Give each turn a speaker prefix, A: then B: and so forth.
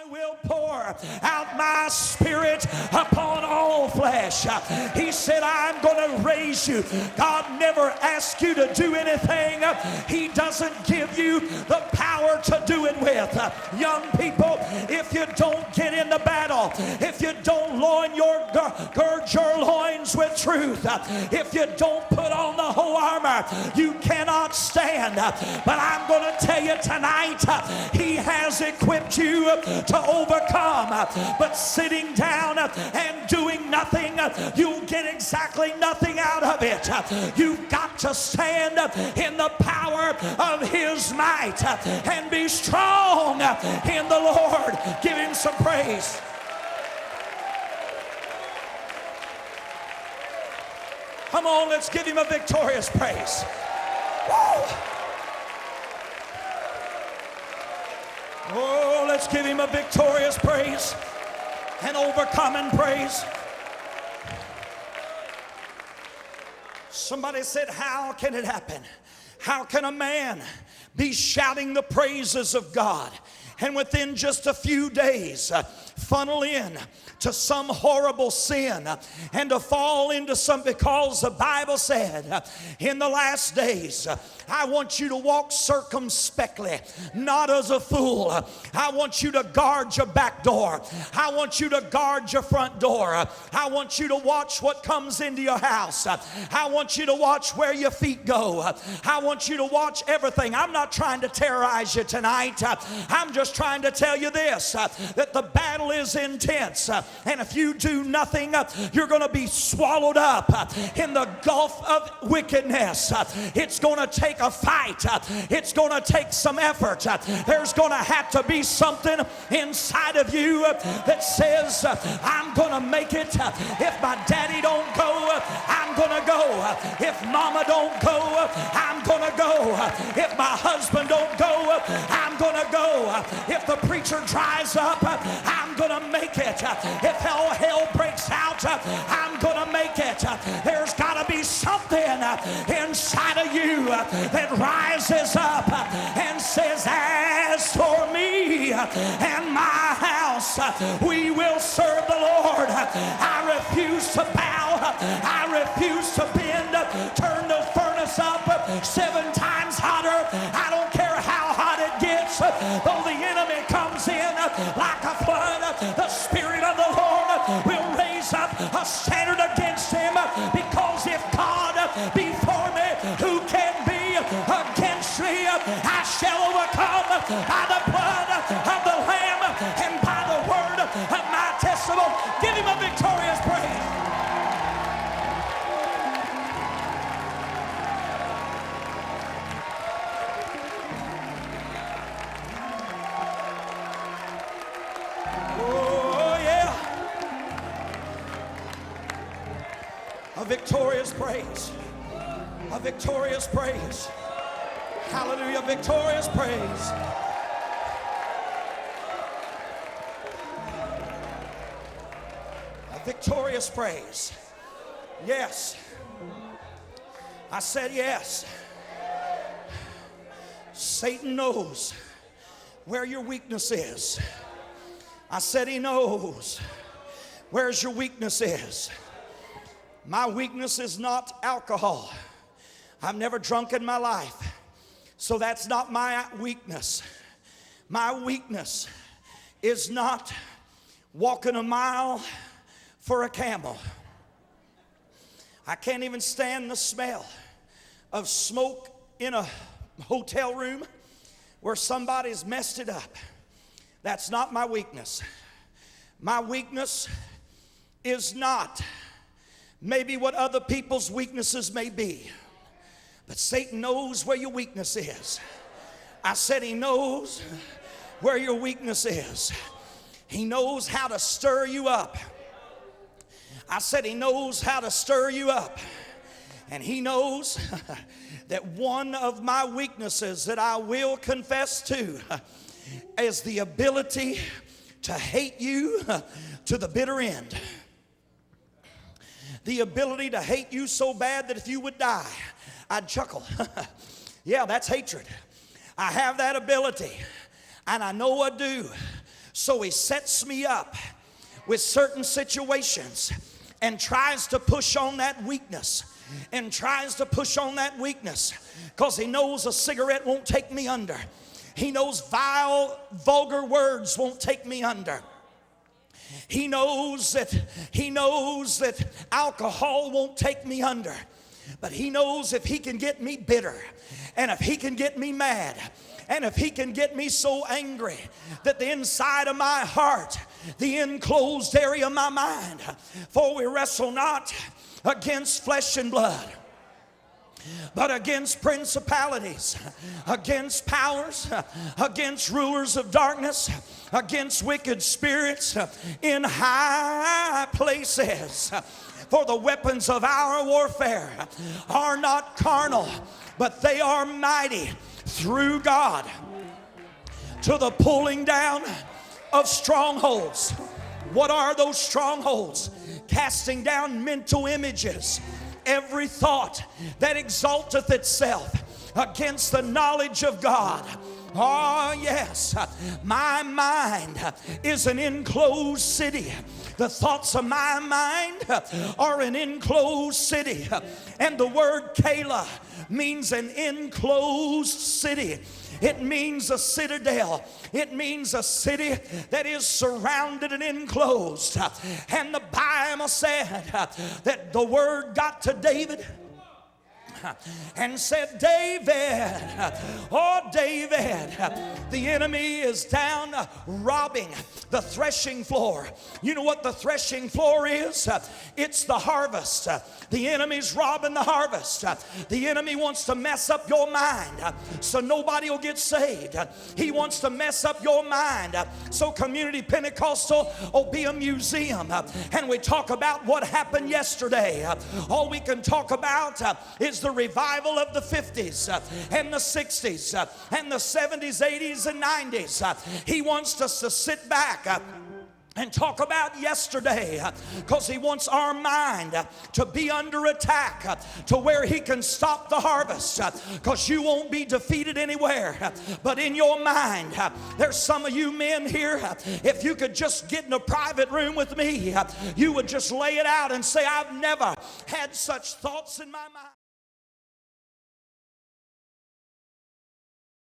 A: I will pour out my spirit upon all flesh. He said, I'm going to raise you. God never asks you to do anything He doesn't give you the power to do it with. Young people, if you don't get in the battle, if you don't gird your loins with truth, if you don't put on the whole armor, you cannot stand. But I'm going to tell you tonight, He has equipped you to overcome. But sitting down and doing nothing, you'll get exactly nothing out of it. You've got to stand in the power of His might and be strong in the Lord. Give Him some praise. Come on, let's give Him a victorious praise. Woo! Oh, let's give Him a victorious praise, an overcoming praise. Somebody said, how can it happen? How can a man be shouting the praises of God and within just a few days funnel in to some horrible sin and to fall into some, because the Bible said in the last days, I want you to walk circumspectly, not as a fool. I want you to guard your back door. I want you to guard your front door. I want you to watch what comes into your house. I want you to watch where your feet go. I want you to watch everything. I'm not trying to terrorize you tonight. I'm just trying to tell you this, that the battle is intense. And if you do nothing, you're going to be swallowed up in the gulf of wickedness. It's going to take a fight. It's going to take some effort. There's going to have to be something inside of you that says, I'm going to make it. If my daddy don't go, I'm going to go. If mama don't go, I'm going to go. If my husband don't go, I'm going to go. If the preacher dries up, I'm going to make it. If hell breaks out, I'm going to make it. There's got to be something inside of you that rises up and says, as for me and my house, we will serve the Lord. I refuse to bow. I refuse to bend. Turn the furnace up 7 times hotter. I don't care how hot it gets. Though the enemy comes in like a flood, the Spirit of the Lord will raise up a standard against him, because if God be for me, who can be against me? I shall overcome by the blood of the Lamb and by the word of my testimony. Give Him a victorious praise. A victorious praise. A victorious praise. Hallelujah. Victorious praise. A victorious praise. Yes. I said yes. Satan knows where your weakness is. I said he knows where your weakness is. My weakness is not alcohol. I've never drunk in my life, so that's not my weakness. My weakness is not walking a mile for a camel. I can't even stand the smell of smoke in a hotel room where somebody's messed it up. That's not my weakness. My weakness is not maybe what other people's weaknesses may be. But Satan knows where your weakness is. I said he knows where your weakness is. He knows how to stir you up. I said he knows how to stir you up. And he knows that one of my weaknesses that I will confess to is the ability to hate you to the bitter end. The ability to hate you so bad that if you would die, I'd chuckle. Yeah, that's hatred. I have that ability, and I know I do, So he sets me up with certain situations and tries to push on that weakness. And tries to push on that weakness because he knows a cigarette won't take me under. He knows vile, vulgar words won't take me under. He knows that alcohol won't take me under. But he knows if he can get me bitter, and if he can get me mad, and if he can get me so angry that the inside of my heart, the enclosed area of my mind, for we wrestle not against flesh and blood, but against principalities, against powers, against rulers of darkness, against wicked spirits in high places. For the weapons of our warfare are not carnal, but they are mighty through God to the pulling down of strongholds. What are those strongholds? Casting down mental images, every thought that exalteth itself against the knowledge of God. Oh yes, my mind is an enclosed city. The thoughts of my mind are an enclosed city. And the word Keilah means an enclosed city. It means a citadel. It means a city that is surrounded and enclosed. And the Bible said that the word got to David and said, David, oh David, the enemy is down robbing the threshing floor. You know what the threshing floor is? It's the harvest. The enemy's robbing the harvest. The enemy wants to mess up your mind so nobody will get saved. He wants to mess up your mind so Community Pentecostal will be a museum. And we talk about what happened yesterday. All we can talk about is the revival of the 50s and the 60s and the 70s, 80s, and 90s. He wants us to sit back and talk about yesterday because he wants our mind to be under attack to where he can stop the harvest, because you won't be defeated anywhere but in your mind. There's some of you men here, if you could just get in a private room with me, you would just lay it out and say, I've never had such thoughts in my mind.